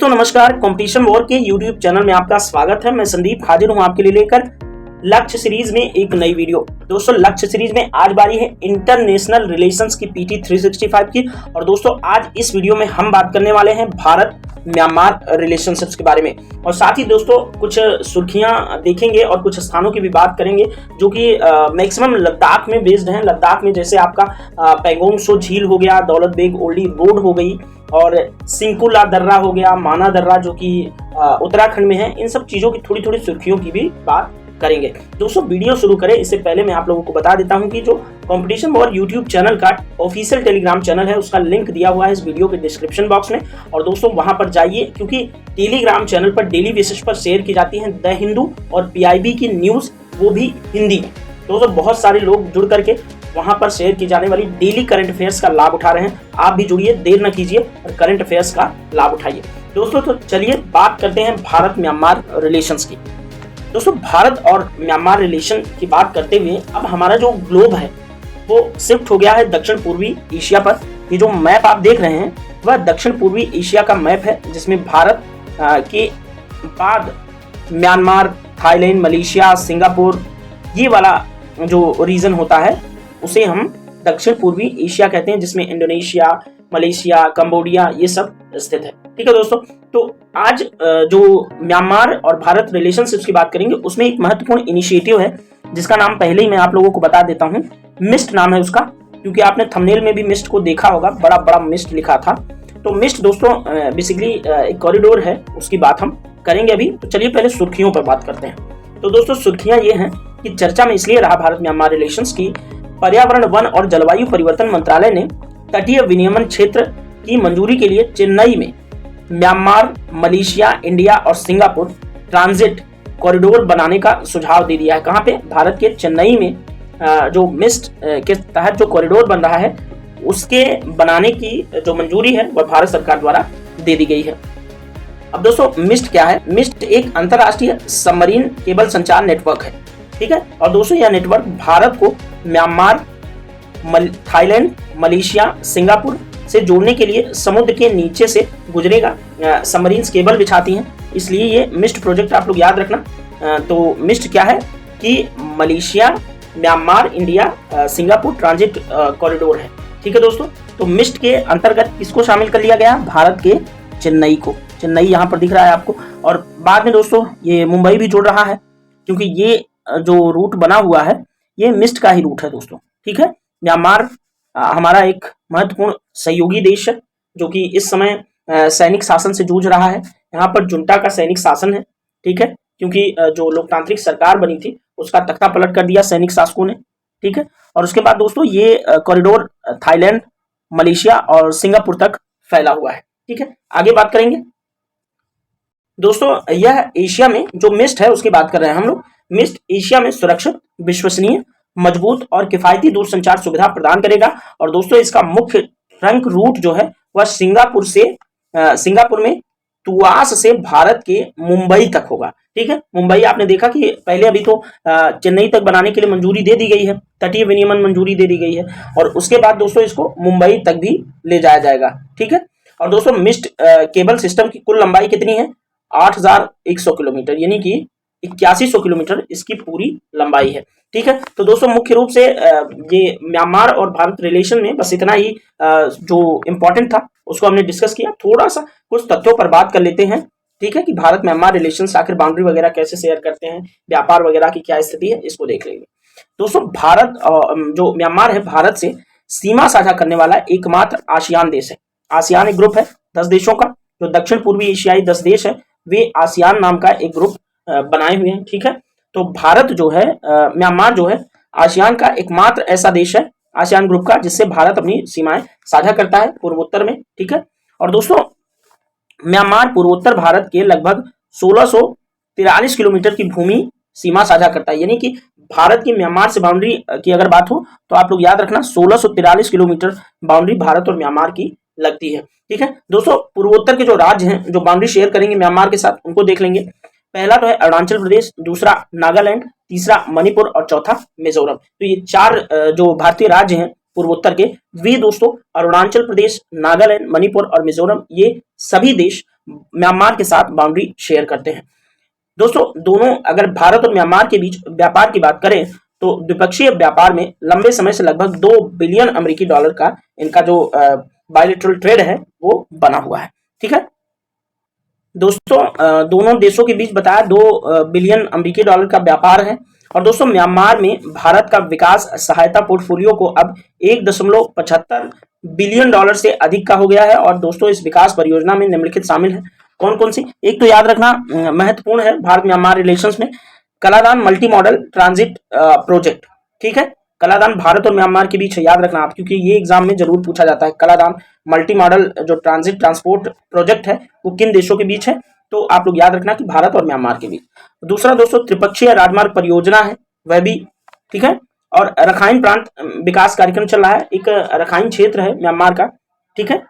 दोस्तों नमस्कार, competition war के यूट्यूब चैनल में आपका स्वागत है। मैं संदीप हाजिर हूं आपके लिए लेकर लक्ष्य सीरीज में एक नई वीडियो। दोस्तों लक्ष्य सीरीज में आज बारी है इंटरनेशनल रिलेशंस की PT 365 की। और दोस्तों आज इस वीडियो में हम बात करने वाले हैं भारत म्यांमार रिलेशनशिप्स के बारे में, और साथ ही दोस्तों कुछ सुर्खियां देखेंगे और कुछ स्थानों की भी बात करेंगे जो कि मैक्सिमम लद्दाख में बेस्ड हैं। लद्दाख में जैसे आपका पैंगोंग सो झील हो गया, दौलत बेग ओल्डी रोड हो गई, और सिंकुला दर्रा हो गया, माना दर्रा जो कि उत्तराखंड में है। इन सब चीजों की थोड़ी थोड़ी सुर्खियों की भी बात करेंगे। दोस्तों वीडियो शुरू करें इससे पहले मैं आप लोगों को बता देता हूं कि जो कंपटीशन वॉर यूट्यूब चैनल का ऑफिशियल टेलीग्राम चैनल है उसका लिंक दिया हुआ है इस वीडियो के डिस्क्रिप्शन बॉक्स में। और दोस्तों वहां पर जाइए, क्योंकि टेलीग्राम चैनल पर डेली बेसिस पर शेयर की जाती है द हिंदू और PIB की न्यूज, वो भी हिंदी में। दोस्तों बहुत सारे लोग जुड़ करके वहां पर शेयर की जाने वाली डेली करंट अफेयर्स का लाभ उठा रहे हैं। आप भी जुड़िए, देर न कीजिए और करंट अफेयर्स का लाभ उठाइए। दोस्तों तो चलिए बात करते हैं भारत म्यांमार रिलेशंस की। दोस्तों भारत और म्यांमार रिलेशन की बात करते हुए अब हमारा जो ग्लोब है वो शिफ्ट हो गया है दक्षिण पूर्वी एशिया पर। ये जो मैप आप देख रहे हैं वह दक्षिण पूर्वी एशिया का मैप है, जिसमें भारत के बाद म्यांमार, थाईलैंड, मलेशिया, सिंगापुर, ये वाला जो रीजन होता है उसे हम दक्षिण पूर्वी एशिया कहते हैं, जिसमें इंडोनेशिया, मलेशिया, कंबोडिया ये सब स्थित है। ठीक है दोस्तों, तो आज जो म्यांमार और भारत रिलेशनशिप्स की बात करेंगे उसमें एक महत्वपूर्ण इनिशिएटिव है जिसका नाम पहले ही मैं आप लोगों को बता देता हूं। मिस्ट नाम है उसका, क्योंकि आपने थंबनेल में भी मिस्ट को देखा होगा, बड़ा बड़ा मिस्ट लिखा था। तो मिस्ट दोस्तों बेसिकली एक कॉरिडोर है, उसकी बात हम करेंगे अभी। तो चलिए पहले सुर्खियों पर बात करते हैं। तो दोस्तों सुर्खियां ये हैं कि चर्चा में इसलिए रहा भारत म्यांमार रिलेशंस की, पर्यावरण, वन और जलवायु परिवर्तन मंत्रालय ने तटीय विनियमन क्षेत्र की मंजूरी के लिए चेन्नई में म्यांमार, मलेशिया, इंडिया और सिंगापुर ट्रांजिट कॉरिडोर बनाने का सुझाव दे दिया है। कहां पे? भारत के चेन्नई में जो मिस्ट के तहत जो कॉरिडोर बन रहा है उसके बनाने की जो मंजूरी है वह भारत सरकार द्वारा दे दी गई है। अब दोस्तों मिस्ट क्या है? मिस्ट एक अंतरराष्ट्रीय सबमरीन केबल संचार नेटवर्क है। ठीक है, और दोस्तों यह नेटवर्क भारत को म्यांमार, थाईलैंड, मलेशिया, सिंगापुर से जोड़ने के लिए समुद्र के नीचे से गुजरेगा। सबमरीन केबल बिछाती हैं, इसलिए ये मिस्ट प्रोजेक्ट आप लोग याद रखना। तो मिस्ट क्या है कि Malaysia, Myanmar, India, Singapore transit corridor है। ठीक है दोस्तों, तो मिस्ट के अंतर्गत किसको शामिल कर लिया गया? भारत के चेन्नई को। चेन्नई यहाँ पर दिख रहा है आपको, और बाद में दोस्तों ये मुंबई भी जुड़ रहा है, क्योंकि ये जो रूट बना हुआ है ये मिस्ट का ही रूट है दोस्तों। ठीक है, म्यांमार हमारा एक महत्वपूर्ण सहयोगी देश है जो कि इस समय सैनिक शासन से जूझ रहा है। यहाँ पर जुंटा का सैनिक शासन है। ठीक है, क्योंकि जो लोकतांत्रिक सरकार बनी थी उसका तख्ता पलट कर दिया सैनिक शासकों ने। ठीक है, और उसके बाद दोस्तों ये कॉरिडोर थाईलैंड, मलेशिया और सिंगापुर तक फैला हुआ है। ठीक है, आगे बात करेंगे। दोस्तों यह एशिया में जो मिस्ट है उसकी बात कर रहे हैं हम लोग। मिस्ट एशिया में सुरक्षित, विश्वसनीय, मजबूत और किफायती दूरसंचार सुविधा प्रदान करेगा। और दोस्तों इसका मुख्य ट्रंक रूट जो है वह सिंगापुर में तुआस से भारत के मुंबई तक होगा। ठीक है, मुंबई आपने देखा कि पहले अभी तो चेन्नई तक बनाने के लिए मंजूरी दे दी गई है, तटीय विनियमन मंजूरी दे दी गई है, और उसके बाद दोस्तों इसको मुंबई तक भी ले जाया जाएगा। ठीक है, और दोस्तों मिस्ट केबल सिस्टम की कुल लंबाई कितनी है? 8,100 किलोमीटर, यानी कि 8100 किलोमीटर इसकी पूरी लंबाई है। ठीक है, तो दोस्तों मुख्य रूप से ये म्यांमार और भारत रिलेशन में बस इतना ही जो इम्पोर्टेंट था उसको हमने डिस्कस किया। थोड़ा सा कुछ तथ्यों पर बात कर लेते हैं। ठीक है, कि भारत म्यांमार रिलेशन आखिर बाउंड्री वगैरह कैसे शेयर करते हैं, व्यापार वगैरह की क्या स्थिति है, इसको देख लेंगे। दोस्तों भारत जो म्यांमार है भारत से सीमा साझा करने वाला एकमात्र आसियान देश है। आसियान एक ग्रुप है 10 देशों का, जो दक्षिण पूर्वी एशियाई 10 देश है वे आसियान नाम का एक ग्रुप बनाए हुए हैं। ठीक है, तो भारत जो है म्यांमार जो है आसियान का एकमात्र ऐसा देश है आसियान ग्रुप का जिससे भारत अपनी सीमाएं साझा करता है पूर्वोत्तर में। ठीक है, और दोस्तों म्यांमार पूर्वोत्तर भारत के लगभग 1643 किलोमीटर की भूमि सीमा साझा करता है। यानी कि भारत की म्यांमार से बाउंड्री की अगर बात हो तो आप लोग याद रखना 1643 किलोमीटर बाउंड्री भारत और म्यांमार की लगती है। ठीक है दोस्तों, पूर्वोत्तर के जो राज्य हैं जो बाउंड्री शेयर करेंगे म्यांमार के साथ उनको देख लेंगे। पहला तो है अरुणाचल प्रदेश, दूसरा नागालैंड, तीसरा मणिपुर और चौथा मिजोरम। तो ये 4 जो भारतीय राज्य हैं पूर्वोत्तर के, वे दोस्तों अरुणाचल प्रदेश, नागालैंड, मणिपुर और मिजोरम, ये सभी देश म्यांमार के साथ बाउंड्री शेयर करते हैं। दोस्तों दोनों, अगर भारत और म्यांमार के बीच व्यापार की बात करें तो द्विपक्षीय व्यापार में लंबे समय से लगभग 2 बिलियन अमेरिकी डॉलर का इनका जो बायलैटरल ट्रेड है वो बना हुआ है। ठीक है दोस्तों, दोनों देशों के बीच बताया 2 बिलियन अमेरिकी डॉलर का व्यापार है। और दोस्तों म्यांमार में भारत का विकास सहायता पोर्टफोलियो को अब 1.75 बिलियन डॉलर से अधिक का हो गया है। और दोस्तों इस विकास परियोजना में निम्नलिखित शामिल है। कौन कौन सी? एक तो याद रखना महत्वपूर्ण है भारत म्यांमार रिलेशंस में, Kaladan multi modal transit project. ठीक है, कलादान भारत और म्यांमार के बीच है, याद रखना आप, क्योंकि ये एग्जाम में जरूर पूछा जाता है। कलादान मल्टी मॉडल जो ट्रांजिट ट्रांसपोर्ट प्रोजेक्ट है वो किन देशों के बीच है? तो आप लोग याद रखना कि भारत और म्यांमार के बीच। दूसरा दोस्तों त्रिपक्षीय राजमार्ग परियोजना है, वह भी ठीक है। और रखाइन प्रांत विकास कार्यक्रम चल रहा है, एक रखाइन क्षेत्र है म्यांमार का, ठीक है,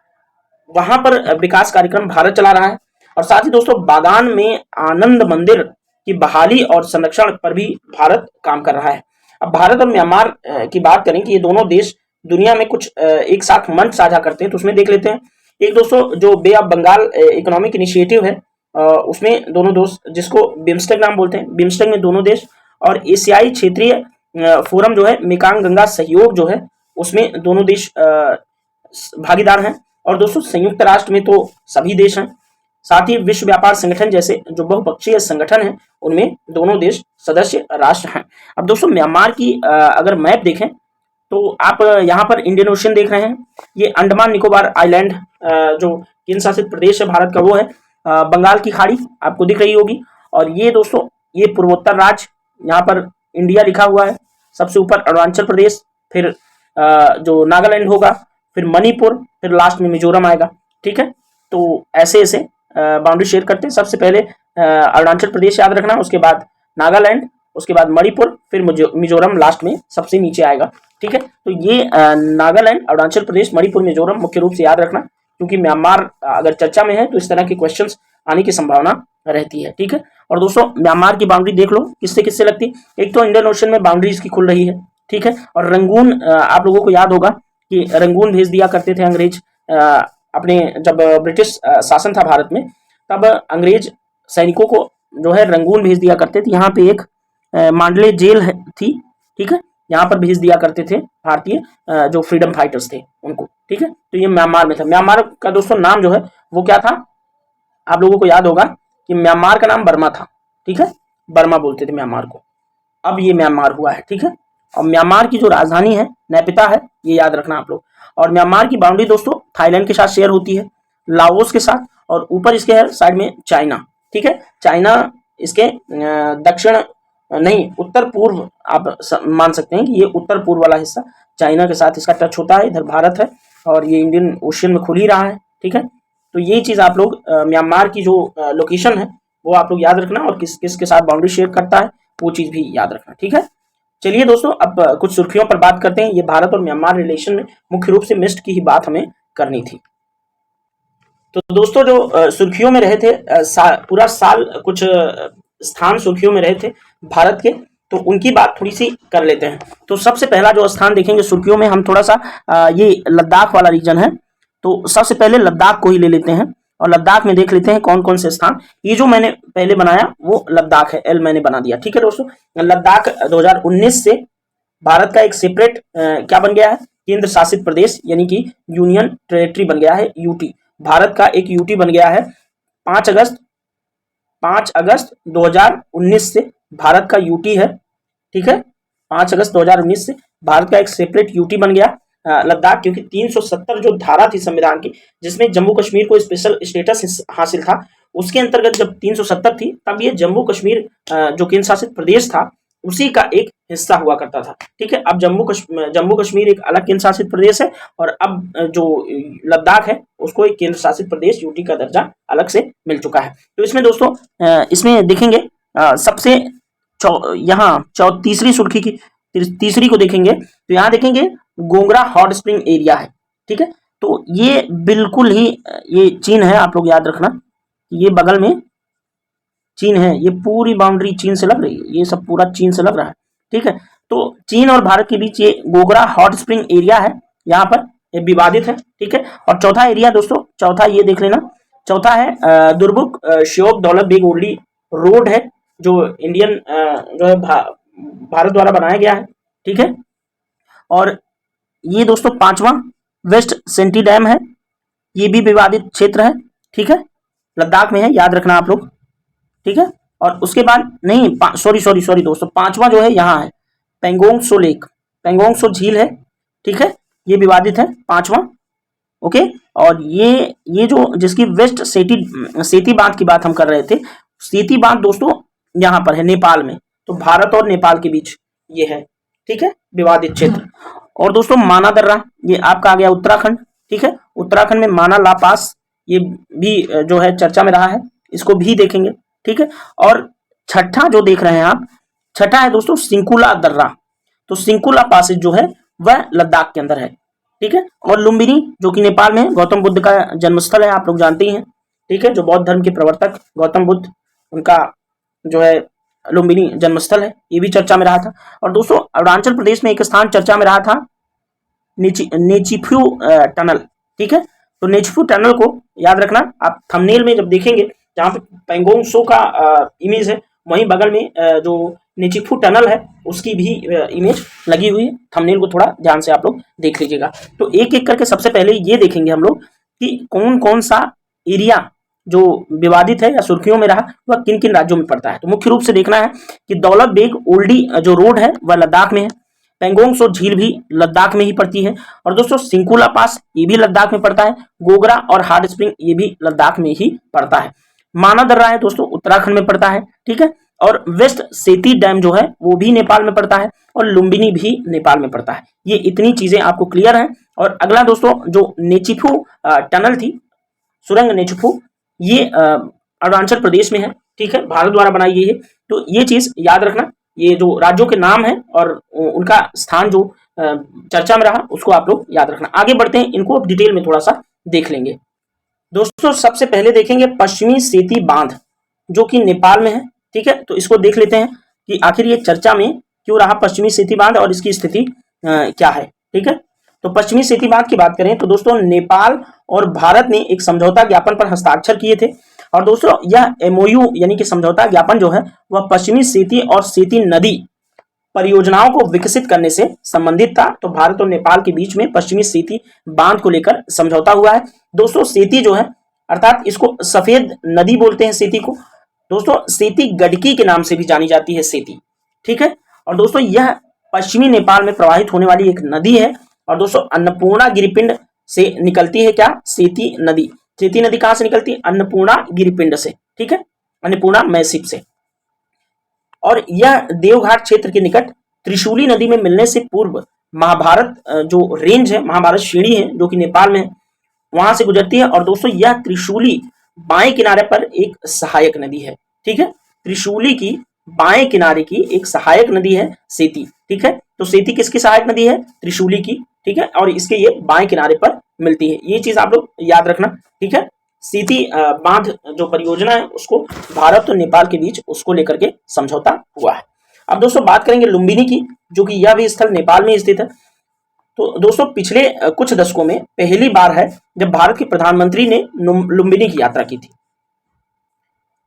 वहां पर विकास कार्यक्रम भारत चला रहा है। और साथ ही दोस्तों बागान में आनंद मंदिर की बहाली और संरक्षण पर भी भारत काम कर रहा है। अब भारत और म्यांमार की बात करें कि ये दोनों देश दुनिया में कुछ एक साथ मंच साझा करते हैं, तो उसमें देख लेते हैं। एक दोस्तों जो बे ऑफ बंगाल इकोनॉमिक इनिशिएटिव है, उसमें दोनों दोस्त, जिसको बिम्स्टेक नाम बोलते हैं, बिम्स्टेक में दोनों देश, और एशियाई क्षेत्रीय फोरम जो है मेकांग गंगा सहयोग जो है उसमें दोनों देश भागीदार हैं। और दोस्तों संयुक्त राष्ट्र में तो सभी देश हैं। साथ ही विश्व व्यापार संगठन जैसे जो बहुपक्षीय संगठन है उनमें दोनों देश सदस्य राष्ट्र हैं। अब दोस्तों म्यांमार की अगर मैप देखें तो आप यहाँ पर इंडियन ओशन देख रहे हैं, ये अंडमान निकोबार आइलैंड जो केंद्र शासित प्रदेश है भारत का वो है, बंगाल की खाड़ी आपको दिख रही होगी। और ये दोस्तों ये पूर्वोत्तर राज्य, यहाँ पर इंडिया लिखा हुआ है, सबसे ऊपर अरुणाचल प्रदेश, फिर जो नागालैंड होगा, फिर मणिपुर, फिर लास्ट में मिजोरम आएगा। ठीक है, तो ऐसे ऐसे बाउंड्री शेयर करते हैं। सबसे पहले अरुणाचल प्रदेश याद रखना, उसके बाद नागालैंड, उसके बाद मणिपुर, फिर मिजोरम लास्ट में सबसे नीचे आएगा। ठीक है, तो ये नागालैंड, अरुणाचल प्रदेश, मणिपुर, मिजोरम मुख्य रूप से याद रखना, क्योंकि म्यांमार अगर चर्चा में है तो इस तरह के क्वेश्चंस आने की संभावना रहती है। ठीक है, और दोस्तों म्यांमार की बाउंड्री देख लो किससे किससे लगती है। एक तो इंडियन ओशन में बाउंड्री इसकी खुल रही है, ठीक है, और रंगून, आप लोगों को याद होगा कि रंगून भेज दिया करते थे अंग्रेज अपने, जब ब्रिटिश शासन था भारत में, तब अंग्रेज सैनिकों को जो है रंगून भेज दिया करते थे। यहाँ पे एक मांडले जेल थी, ठीक है, यहाँ पर भेज दिया करते थे भारतीय जो फ्रीडम फाइटर्स थे उनको। ठीक है, तो ये म्यांमार में था। म्यांमार का दोस्तों नाम जो है वो क्या था, आप लोगों को याद होगा कि म्यांमार का नाम बर्मा था। ठीक है, बर्मा बोलते थे म्यांमार को, अब ये म्यांमार हुआ है। ठीक है, और म्यांमार की जो राजधानी है नैपिता है, ये याद रखना आप लोग। और म्यांमार की बाउंड्री दोस्तों थाईलैंड के साथ शेयर होती है, लाओस के साथ, और ऊपर इसके है साइड में चाइना। ठीक है, चाइना इसके दक्षिण नहीं उत्तर पूर्व आप मान सकते हैं कि ये उत्तर पूर्व वाला हिस्सा चाइना के साथ इसका टच होता है। इधर भारत है और ये इंडियन ओशियन में खुल ही रहा है। ठीक है, तो यही चीज आप लोग म्यांमार की जो लोकेशन है वो आप लोग याद रखना, और किस किस के साथ बाउंड्री शेयर करता है वो चीज भी याद रखना। ठीक है, चलिए दोस्तों अब कुछ सुर्खियों पर बात करते हैं। ये भारत और म्यांमार रिलेशन में मुख्य रूप से मिस्ट की ही बात हमें करनी थी। तो दोस्तों जो सुर्खियों में रहे थे पूरा साल कुछ स्थान सुर्खियों में रहे थे भारत के, तो उनकी बात थोड़ी सी कर लेते हैं। तो सबसे पहला जो स्थान देखेंगे सुर्खियों में हम थोड़ा सा ये लद्दाख वाला रीजन है, तो सबसे पहले लद्दाख को ही ले लेते हैं और लद्दाख में देख लेते हैं कौन कौन से स्थान। ये जो मैंने पहले बनाया वो लद्दाख है, एल मैंने बना दिया। ठीक है दोस्तों, लद्दाख 2019 से भारत का एक सेपरेट क्या बन गया है, केंद्र शासित प्रदेश, यानी कि यूनियन टेरिटरी बन गया है, यूटी। भारत का एक यूटी बन गया है 5 अगस्त 2019 से भारत का यूटी है। ठीक है, 5 अगस्त 2019 से भारत का एक सेपरेट यूटी बन गया लद्दाख, क्योंकि 370 जो धारा थी संविधान की जिसमें जम्मू कश्मीर को स्पेशल स्टेटस हासिल था, उसके अंतर्गत जब 370 थी तब ये जम्मू कश्मीर जो केंद्र शासित प्रदेश था उसी का एक हिस्सा हुआ करता था। ठीक है, अब जम्मू कश्मीर एक अलग केंद्र शासित प्रदेश है, और अब जो लद्दाख है उसको एक केंद्र शासित प्रदेश यूटी का दर्जा अलग से मिल चुका है। तो इसमें दोस्तों इसमें देखेंगे सबसे यहाँ तीसरी सुर्खी की तीसरी को देखेंगे तो यहाँ देखेंगे गोंगरा हॉट स्प्रिंग एरिया है। ठीक है, तो ये बिल्कुल ही ये चीन है, आप लोग याद रखना ये बगल में चीन है, ये पूरी बाउंड्री चीन से लग रही है, ये सब पूरा चीन से लग रहा है। ठीक है, तो चीन और भारत के बीच ये गोगरा हॉट स्प्रिंग एरिया है, यहाँ पर ये विवादित है। ठीक है, और चौथा एरिया दोस्तों, चौथा ये देख लेना चौथा है दुर्बुक श्योक दौलत बेग ओल्डी रोड है, जो इंडियन जो है भारत द्वारा बनाया गया है, ठीक है। और ये दोस्तों पांचवा वेस्ट सेंटी डैम है, ये भी विवादित क्षेत्र है, ठीक है, लद्दाख में है, याद रखना आप लोग, ठीक है। और उसके बाद नहीं, सॉरी दोस्तों, पांचवा जो है यहाँ है पेंगोंग सो लेक, पेंगोंग सो झील है, ठीक है, ये विवादित है, पांचवा, ओके। और ये जो जिसकी वेस्ट सेती बांध की बात हम कर रहे थे, सेती बांध दोस्तों यहाँ पर है नेपाल में, तो भारत और नेपाल के बीच ये है, ठीक है, विवादित क्षेत्र। और दोस्तों माना दर्रा, ये आपका आ गया उत्तराखंड, ठीक है, उत्तराखंड में माना ला पास, ये भी जो है चर्चा में रहा है, इसको भी देखेंगे, ठीक है। और छठा जो देख रहे हैं आप, छठा है दोस्तों सिंकुला दर्रा, तो सिंकुला पासेज जो है वह लद्दाख के अंदर है, ठीक है। और लुम्बिनी जो कि नेपाल में गौतम बुद्ध का जन्मस्थल है, आप लोग जानते ही हैं, ठीक है, जो बौद्ध धर्म के प्रवर्तक गौतम बुद्ध, उनका जो है लुम्बिनी जन्मस्थल है, ये भी चर्चा में रहा था। और दोस्तों अरुणाचल प्रदेश में एक स्थान चर्चा में रहा था, नेचिफ्यू टनल, ठीक है, तो नेचिफ्यू टनल को याद रखना आप, थंबनेल में जब देखेंगे जहां पे पेंगोंग सो का इमेज है, वहीं बगल में जो नेचिफ्यू टनल है उसकी भी इमेज लगी हुई है, थंबनेल को थोड़ा ध्यान से आप लोग देख लीजिएगा। तो एक एक करके सबसे पहले ये देखेंगे हम लोग कि कौन कौन सा एरिया जो विवादित है या सुर्खियों में रहा वह किन किन राज्यों में पड़ता है। तो मुख्य रूप से देखना है कि दौलत बेग ओल्डी जो रोड है वह लद्दाख में है, पेंगोंग सो झील भी लद्दाख में ही पड़ती है, और दोस्तों सिंकुला पास ये भी लद्दाख में पड़ता है, गोगरा और हार्ड स्प्रिंग ये भी लद्दाख में ही पड़ता है, माना दर्रा है दोस्तों उत्तराखंड में पड़ता है, ठीक है। और वेस्ट सेती डैम जो है वो भी नेपाल में पड़ता है, और लुम्बिनी भी नेपाल में पड़ता है। ये इतनी चीजें आपको क्लियर है। और अगला दोस्तों जो नेचिफू टनल थी, सुरंग नेचिफू, ये अरुणाचल प्रदेश में है, ठीक है, भारत द्वारा बनाई गई है। तो ये चीज याद रखना, ये जो राज्यों के नाम है और उनका स्थान जो चर्चा में रहा उसको आप लोग याद रखना। आगे बढ़ते हैं, इनको डिटेल में थोड़ा सा देख लेंगे। दोस्तों सबसे पहले देखेंगे पश्चिमी सेती बांध जो कि नेपाल में है, ठीक है, तो इसको देख लेते हैं कि आखिर ये चर्चा में क्यों रहा पश्चिमी सेती बांध और इसकी स्थिति क्या है, ठीक है। तो पश्चिमी सेती बांध की बात करें तो दोस्तों नेपाल और भारत ने एक समझौता ज्ञापन पर हस्ताक्षर किए थे, और दोस्तों यह एमओयू यानी कि समझौता ज्ञापन जो है वह पश्चिमी सेती और सेती नदी परियोजनाओं को विकसित करने से संबंधित था। तो भारत और नेपाल के बीच में पश्चिमी सेती बांध को लेकर समझौता हुआ है। दोस्तों सेती जो है, अर्थात इसको सफेद नदी बोलते हैं सेती को, दोस्तों सेती गडकी के नाम से भी जानी जाती है सेती, ठीक है। और दोस्तों यह पश्चिमी नेपाल में प्रवाहित होने वाली एक नदी है, और दोस्तों अन्नपूर्णा गिरिपिंड से निकलती है क्या, सेती नदी। सेती नदी कहां से निकलती है, अन्नपूर्णा गिरिपिंड से, ठीक है, अन्नपूर्णा मैसिप से। और यह देवघाट क्षेत्र के निकट त्रिशूली नदी में मिलने से पूर्व महाभारत जो रेंज है, महाभारत श्रेणी है जो कि नेपाल में है, वहां से गुजरती है। और दोस्तों यह त्रिशूली बाएं किनारे पर एक सहायक नदी है, ठीक है, त्रिशूली की बाएं किनारे की एक सहायक नदी है सेती, ठीक है। तो सेती किसकी सहायक नदी है, त्रिशूली की, ठीक है, और इसके ये बाएं किनारे पर मिलती है, ये चीज आप लोग याद रखना, ठीक है। सेती बांध जो परियोजना है उसको भारत और नेपाल के बीच उसको लेकर के समझौता हुआ है। अब दोस्तों बात करेंगे लुम्बिनी की, जो कि यह भी स्थल नेपाल में स्थित है। तो दोस्तों पिछले कुछ दशकों में पहली बार है जब भारत के प्रधानमंत्री ने लुम्बिनी की यात्रा की थी।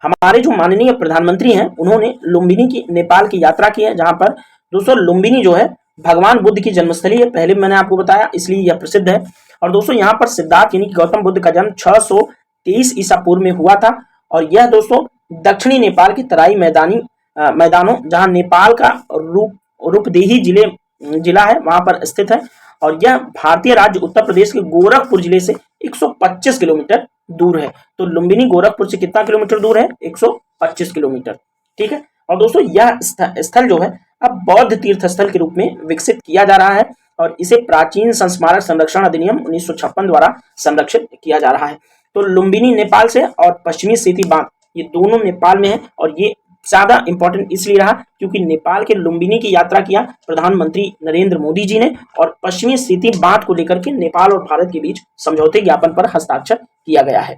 हमारे जो माननीय प्रधानमंत्री हैं उन्होंने लुम्बिनी की नेपाल की यात्रा की है, जहां पर दोस्तों लुम्बिनी जो है भगवान बुद्ध की जन्मस्थली है, पहले मैंने आपको बताया, इसलिए यह प्रसिद्ध है। और दोस्तों यहाँ पर सिद्धार्थ यानी कि गौतम बुद्ध का जन्म 623 ईसा पूर्व में हुआ था, और यह दोस्तों दक्षिणी नेपाल की तराई मैदानों जहां नेपाल का रूपदेही जिला है वहां पर स्थित है। और यह भारतीय राज्य उत्तर प्रदेश के गोरखपुर जिले से 125 किलोमीटर दूर है। तो लुम्बिनी गोरखपुर से कितना किलोमीटर दूर है, 125 किलोमीटर, ठीक है। और दोस्तों यह स्थल जो है अब बौद्ध तीर्थ स्थल के रूप में विकसित किया जा रहा है, और इसे प्राचीन संस्मारक संरक्षण अधिनियम 1956 द्वारा संरक्षित किया जा रहा है। तो लुम्बिनी नेपाल से और पश्चिमी सेती बांध ये दोनों नेपाल में है, और ये ज्यादा इंपॉर्टेंट इसलिए रहा क्योंकि नेपाल के लुम्बिनी की यात्रा किया प्रधानमंत्री नरेंद्र मोदी जी ने, और पश्चिमी सेती बांध को लेकर के नेपाल और भारत के बीच समझौते ज्ञापन पर हस्ताक्षर किया गया है।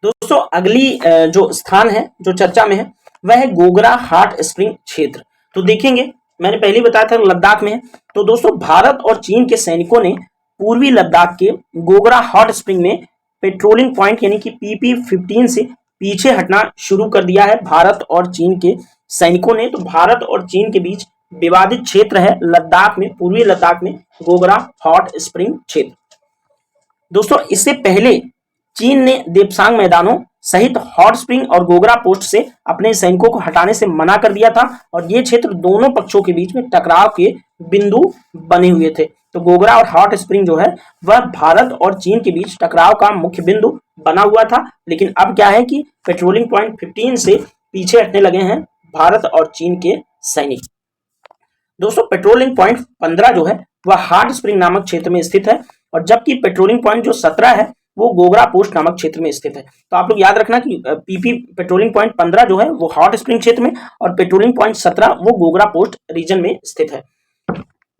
दोस्तों अगली जो स्थान है जो चर्चा में है वह है गोगरा हॉट स्प्रिंग क्षेत्र। तो देखेंगे, मैंने पहले बताया था लद्दाख में है। तो दोस्तों भारत और चीन के सैनिकों ने पूर्वी लद्दाख के गोगरा हॉट स्प्रिंग में पेट्रोलिंग पॉइंट यानी कि PP-15 से पीछे हटना शुरू कर दिया है भारत और चीन के सैनिकों ने। तो भारत और चीन के बीच विवादित क्षेत्र है लद्दाख में, पूर्वी लद्दाख में गोगरा हॉट स्प्रिंग क्षेत्र। दोस्तों इससे पहले चीन ने देप्सांग मैदानों सहित हॉट स्प्रिंग और गोगरा पोस्ट से अपने सैनिकों को हटाने से मना कर दिया था और ये क्षेत्र दोनों पक्षों के बीच में टकराव के बिंदु बने हुए थे। तो गोगरा और हॉट स्प्रिंग जो है वह भारत और चीन के बीच टकराव का मुख्य बिंदु बना हुआ था, लेकिन अब क्या है कि पेट्रोलिंग पॉइंट 15 से पीछे हटने लगे हैं भारत और चीन के सैनिक। दोस्तों पेट्रोलिंग पॉइंट 15 जो है वह हॉट स्प्रिंग नामक क्षेत्र में स्थित है और जबकि पेट्रोलिंग पॉइंट जो 17 है वो गोगरा पोस्ट नामक क्षेत्र में स्थित है। तो आप लोग याद रखना कि पेट्रोलिंग पॉइंट 15 जो है वो हॉट स्प्रिंग क्षेत्र में और पेट्रोलिंग पॉइंट 17 वो गोगरा पोस्ट रीजन में स्थित है।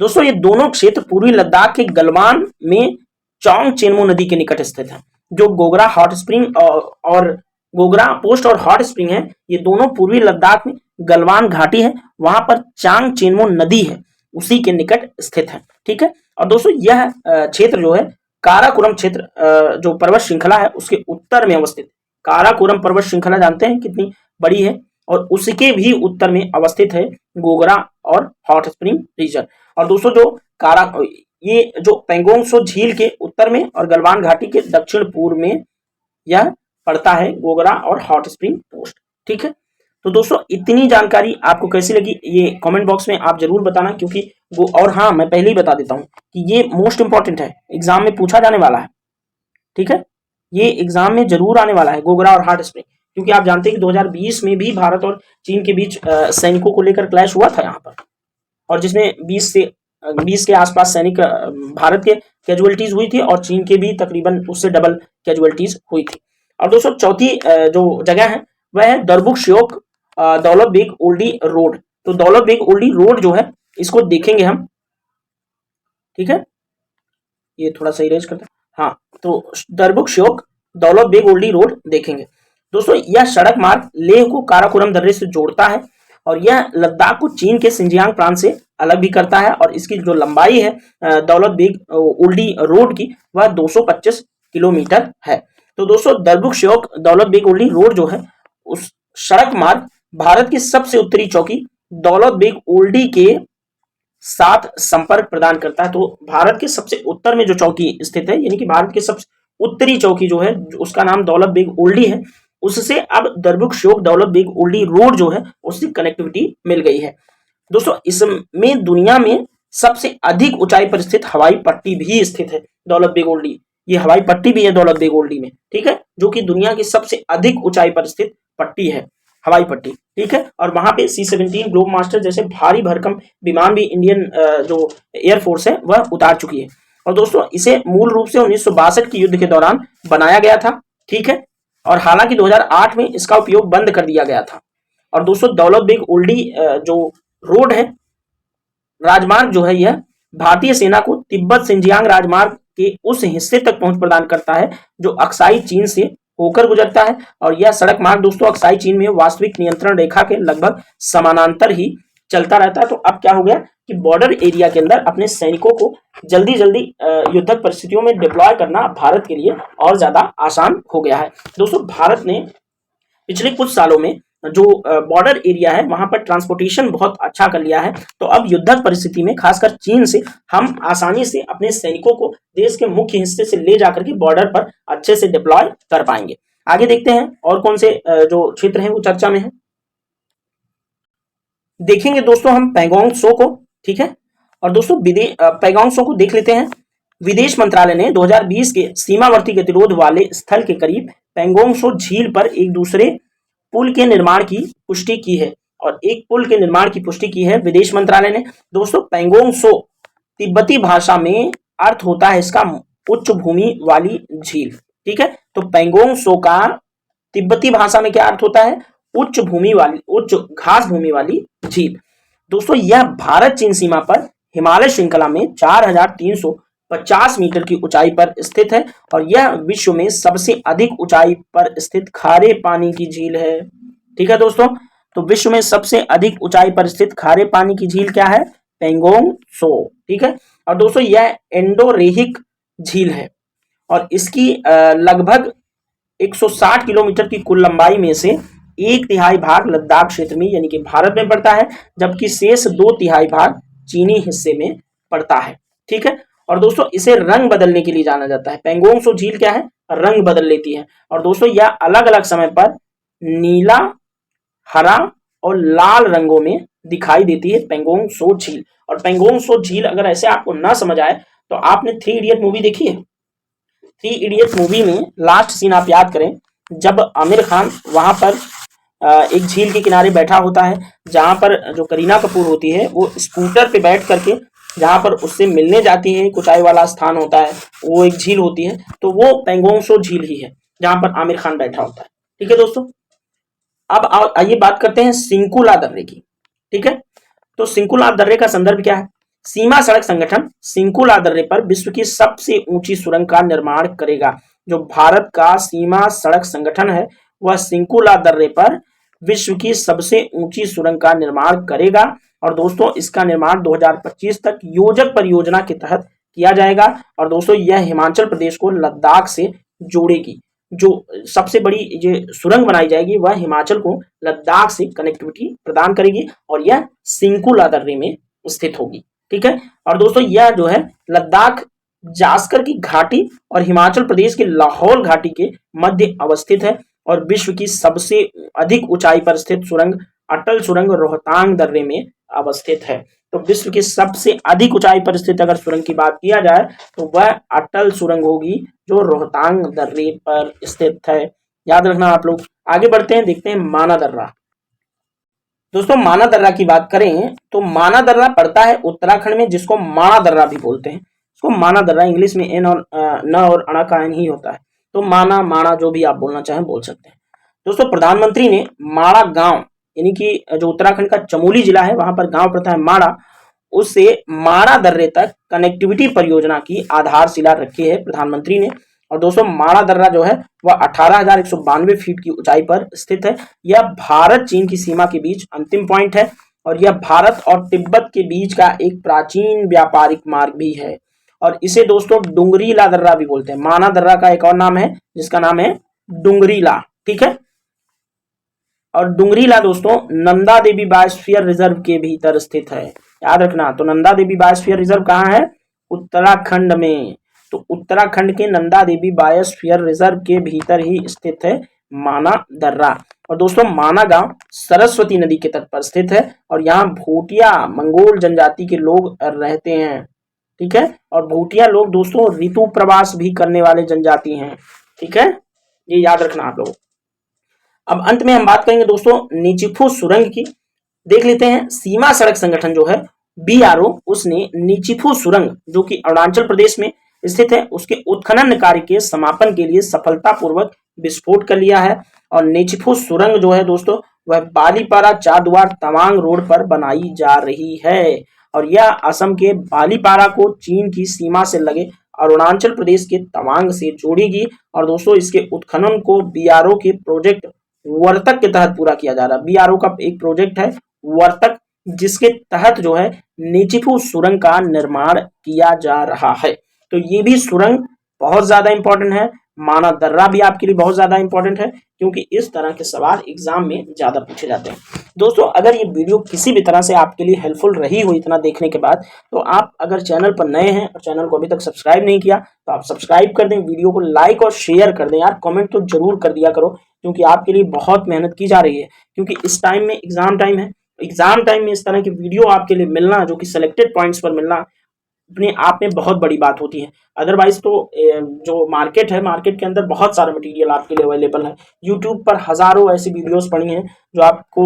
दोस्तों ये दोनों क्षेत्र पूर्वी लद्दाख के गलवान में चौंग चेनमो नदी के निकट स्थित है। जो गोगरा हॉट स्प्रिंग और गोगरा पोस्ट और हॉट स्प्रिंग है ये दोनों पूर्वी लद्दाख में गलवान घाटी है, वहां पर चांग चेनमो नदी है उसी के निकट स्थित है। ठीक है, और दोस्तों यह क्षेत्र जो है काराकोरम क्षेत्र जो पर्वत श्रृंखला है उसके उत्तर में अवस्थित। काराकोरम पर्वत श्रृंखला जानते हैं कितनी बड़ी है, और उसके भी उत्तर में अवस्थित है गोगरा और हॉट स्प्रिंग रीजन। और दोस्तों जो ये जो पेंगोंग सो झील के उत्तर में और गलवान घाटी के दक्षिण पूर्व में यह पड़ता है गोगरा और हॉट स्प्रिंग पोस्ट। ठीक है, तो दोस्तों इतनी जानकारी आपको कैसी लगी ये कमेंट बॉक्स में आप जरूर बताना, क्योंकि वो, और हाँ मैं पहले ही बता देता हूँ कि ये मोस्ट इंपॉर्टेंट है, एग्जाम में पूछा जाने वाला है। ठीक है, ये एग्जाम में जरूर आने वाला है गोगरा और हॉट स्प्रिंग, क्योंकि आप जानते हैं कि 2020 में भी भारत और चीन के बीच सैनिकों को लेकर क्लैश हुआ था यहाँ पर, और जिसमें 20 के आसपास सैनिक भारत के कैजुअलिटीज हुई थी और चीन के भी तकरीबन उससे डबल कैजुअलिटीज हुई थी। और दोस्तों चौथी जो जगह है वह है दरबुक श्योक दौलत बेग ओल्डी रोड। तो दौलत बेग ओल्डी रोड जो है इसको देखेंगे हम। ठीक है, ये थोड़ा सा इरेज करते हैं। हाँ, तो दरबुक श्योक दौलत बेग ओल्डी रोड देखेंगे। दोस्तों यह सड़क मार्ग लेह को काराकोरम दर्रे से जोड़ता है और यह लद्दाख को चीन के सिंजियांग प्रांत से अलग भी करता है, और इसकी जो लंबाई है दौलत बेग ओल्डी रोड की वह 225 किलोमीटर है। तो दोस्तों दरबुक श्योक दौलत बेग ओल्डी रोड जो है उस सड़क मार्ग भारत की सबसे उत्तरी चौकी दौलत बेग ओल्डी के साथ संपर्क प्रदान करता है। तो भारत के सबसे उत्तर में जो चौकी स्थित है, यानी कि भारत की सबसे उत्तरी चौकी जो है उसका नाम दौलत बेग ओल्डी है, उससे अब दरबुक श्योक दौलत बेग ओल्डी रोड जो है उससे कनेक्टिविटी मिल गई है। दोस्तों इसमें दुनिया में सबसे अधिक ऊंचाई पर स्थित हवाई पट्टी भी स्थित है दौलत बेग ओल्डी। ये हवाई पट्टी भी है दौलत बेग ओल्डी में। ठीक है, जो कि दुनिया की सबसे अधिक ऊंचाई पर स्थित पट्टी है, हवाई पट्टी। ठीक है, और वहां पे C-17 ग्लोब मास्टर जैसे भारी भरकम विमान भी इंडियन जो एयरफोर्स है वह उतार चुकी है। और दोस्तों इसे मूल रूप से 1962 के युद्ध के दौरान बनाया गया था। ठीक है, और हालांकि 2008 में इसका उपयोग बंद कर दिया गया था। और दोस्तों दौलत बेग ओल्डी जो रोड है, राजमार्ग जो है, यह भारतीय सेना को तिब्बत सिंजियांग राजमार्ग के उस हिस्से तक पहुंच प्रदान करता है जो अक्साई चीन से होकर गुजरता है। और यह सड़क मार्ग दोस्तों अक्साई चीन में वास्तविक नियंत्रण रेखा के लगभग समानांतर ही चलता रहता है। तो अब क्या हो गया कि बॉर्डर एरिया के अंदर अपने सैनिकों को जल्दी जल्दी युद्धक परिस्थितियों में डिप्लॉय करना भारत के लिए और ज्यादा आसान हो गया है। दोस्तों भारत ने पिछले कुछ सालों में जो बॉर्डर एरिया है वहां पर ट्रांसपोर्टेशन बहुत अच्छा कर लिया है। तो अब युद्धक परिस्थिति में खासकर चीन से हम आसानी से अपने सैनिकों को देश के मुख्य हिस्से से ले जाकर के बॉर्डर पर अच्छे से डिप्लॉय कर पाएंगे। आगे देखते हैं और कौन से जो क्षेत्र हैं वो चर्चा में है। देखेंगे दोस्तों हम पैंगोंग त्सो को। ठीक है, और दोस्तों पैंगोंग त्सो को देख लेते हैं। विदेश मंत्रालय ने 2020 के सीमावर्ती गतिरोध वाले स्थल के करीब पैंगोंग त्सो झील पर एक दूसरे पुल के निर्माण की पुष्टि की है, और एक पुल के निर्माण की पुष्टि की है विदेश मंत्रालय ने। दोस्तों पैंगोंग त्सो तिब्बती भाषा में अर्थ होता है इसका उच्च भूमि वाली झील। ठीक है, तो पैंगोंग त्सो का तिब्बती भाषा में क्या अर्थ होता है? उच्च भूमि वाली, उच्च घास भूमि वाली झील। दोस्तों यह भारत चीन सीमा पर हिमालय श्रृंखला में 4350 मीटर की ऊंचाई पर स्थित है, और यह विश्व में सबसे अधिक ऊंचाई पर स्थित खारे पानी की झील है। ठीक है दोस्तों, तो विश्व में सबसे अधिक ऊंचाई पर स्थित खारे पानी की झील क्या है? पैंगोंग त्सो। ठीक है, और दोस्तों यह एंडोरेहिक झील है, और इसकी लगभग 160 किलोमीटर की कुल लंबाई में से 1/3 भाग लद्दाख क्षेत्र में यानी कि भारत में पड़ता है, जबकि शेष 2/3 भाग चीनी हिस्से में पड़ता है। ठीक है, और दोस्तों इसे रंग बदलने के लिए जाना जाता है। पेंगोंग सो झील क्या है, रंग बदल लेती है, और दोस्तों यह अलग अलग समय पर नीला, हरा और लाल रंगों में दिखाई देती है पेंगोंग सो झील। और पेंगोंग सो झील अगर ऐसे आपको ना समझ आए तो आपने 3 इडियट मूवी देखी है। 3 इडियट मूवी में लास्ट सीन आप याद करें, जब आमिर खान वहां पर एक झील के किनारे बैठा होता है, जहां पर जो करीना कपूर होती है वो स्कूटर पे बैठ करके जहां पर उससे मिलने जाती है, ऊंचाई वाला स्थान होता है, वो एक झील होती है, तो वो पेंगोंग सो झील ही है जहां पर आमिर खान बैठा होता है। ठीक है दोस्तों, अब आइए बात करते हैं सिंकुला दर्रे की। ठीक है, तो सिंकुला दर्रे का संदर्भ क्या है। सीमा सड़क संगठन सिंकुला दर्रे पर विश्व की सबसे ऊंची सुरंग का निर्माण करेगा। जो भारत का सीमा सड़क संगठन है वह सिंकुला दर्रे पर विश्व की सबसे ऊंची सुरंग का निर्माण करेगा। और दोस्तों इसका निर्माण 2025 तक योजक परियोजना के तहत किया जाएगा। और दोस्तों यह हिमाचल प्रदेश को लद्दाख से जोड़ेगी। जो सबसे बड़ी जो सुरंग बनाई जाएगी वह हिमाचल को लद्दाख से कनेक्टिविटी प्रदान करेगी, और यह सिंकुला दर्रे में स्थित होगी। ठीक है, और दोस्तों यह जो है लद्दाख जास्कर की घाटी और हिमाचल प्रदेश के लाहौल घाटी के मध्य अवस्थित है, और विश्व की सबसे अधिक ऊंचाई पर स्थित सुरंग अटल सुरंग रोहतांग दर्रे में अवस्थित है। तो विश्व की सबसे अधिक ऊंचाई पर स्थित अगर सुरंग की बात किया जाए तो वह अटल सुरंग होगी जो रोहतांग दर्रे पर स्थित है। याद रखना आप लोग। आगे बढ़ते हैं, देखते हैं माना दर्रा। दोस्तों माना दर्रा की बात करें तो माना दर्रा पड़ता है उत्तराखंड में, जिसको माणा दर्रा भी बोलते हैं। इसको माना दर्रा इंग्लिश में एन और न और अणा का एन ही होता है, तो माना माणा जो भी आप बोलना चाहें बोल सकते हैं। दोस्तों प्रधानमंत्री ने माणा गांव यानी कि जो उत्तराखंड का चमोली जिला है वहां पर गांव पड़ता है माणा, उससे माणा दर्रे तक कनेक्टिविटी परियोजना की आधारशिला रखी है प्रधानमंत्री ने। और दोस्तों माणा दर्रा जो है वह 18,192 फीट की ऊंचाई पर स्थित है। यह भारत चीन की सीमा के बीच अंतिम पॉइंट है, और यह भारत और तिब्बत के बीच का एक प्राचीन व्यापारिक मार्ग भी है। और इसे दोस्तों डुंगरीला दर्रा भी बोलते हैं। माना दर्रा का एक और नाम है जिसका नाम है डुंगरीला। ठीक है, और डुंगरीला दोस्तों नंदा देवी बायोस्फीयर रिजर्व के भीतर स्थित है। याद रखना, तो नंदा देवी बायोस्फीयर रिजर्व कहाँ है, उत्तराखंड में। तो उत्तराखंड के नंदा देवी बायोस्फीयर रिजर्व के भीतर ही स्थित है माना दर्रा। और दोस्तों माना गांव सरस्वती नदी के तट पर स्थित है, और यहाँ भूटिया मंगोल जनजाति के लोग रहते हैं। ठीक है, और भूटिया लोग दोस्तों ऋतु प्रवास भी करने वाले जनजाति हैं। ठीक है, ये याद रखना आप लोग। अब अंत में हम बात करेंगे दोस्तों नीचिफू सुरंग की। देख लेते हैं, सीमा सड़क संगठन जो है BRO उसने नीचिफू सुरंग जो कि अरुणाचल प्रदेश में स्थित है उसके उत्खनन कार्य के समापन के लिए सफलतापूर्वक विस्फोट कर लिया है। और नीचिफू सुरंग जो है दोस्तों वह बालीपारा चारद्वार तवांग रोड पर बनाई जा रही है, और यह असम के बालीपारा को चीन की सीमा से लगे अरुणाचल प्रदेश के तवांग से जोड़ेगी। और दोस्तों इसके उत्खनन को BRO के प्रोजेक्ट वर्तक के तहत पूरा किया जा रहा है। BRO का एक प्रोजेक्ट है वर्तक, जिसके तहत जो है नीचिफू सुरंग का निर्माण किया जा रहा है। तो ये भी सुरंग बहुत ज्यादा इंपॉर्टेंट है। माना दर्रा भी आपके लिए बहुत ज्यादा इंपॉर्टेंट है, क्योंकि इस तरह के सवाल एग्जाम में ज्यादा पूछे जाते हैं। दोस्तों अगर ये वीडियो किसी भी तरह से आपके लिए हेल्पफुल रही हो इतना देखने के बाद, तो आप अगर चैनल पर नए हैं और चैनल को अभी तक सब्सक्राइब नहीं किया तो आप सब्सक्राइब कर दें, वीडियो को लाइक और शेयर कर दें। यार कमेंट तो जरूर कर दिया करो, क्योंकि आपके लिए बहुत मेहनत की जा रही है। क्योंकि इस टाइम में एग्जाम टाइम है, एग्जाम टाइम में इस तरह की वीडियो आपके लिए मिलना, जो कि सिलेक्टेड पॉइंट्स पर मिलना, अपने आप में बहुत बड़ी बात होती है। अदरवाइज तो जो मार्केट है, मार्केट के अंदर बहुत सारा मटेरियल आपके लिए अवेलेबल है। यूट्यूब पर हजारों ऐसी वीडियोस पड़ी हैं जो आपको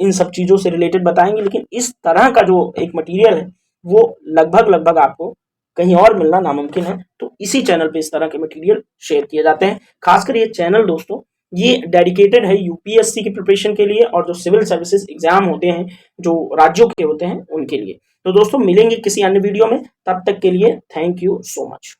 इन सब चीज़ों से रिलेटेड बताएंगे, लेकिन इस तरह का जो एक मटेरियल है वो लगभग आपको कहीं और मिलना नामुमकिन है। तो इसी चैनल पे इस तरह के मटेरियल शेयर किए जाते हैं। खासकर ये चैनल दोस्तों ये डेडिकेटेड है UPSC की प्रिपरेशन के लिए, और जो सिविल सर्विसेज एग्जाम होते हैं जो राज्यों के होते हैं उनके लिए। तो दोस्तों मिलेंगे किसी अन्य वीडियो में, तब तक के लिए थैंक यू सो मच।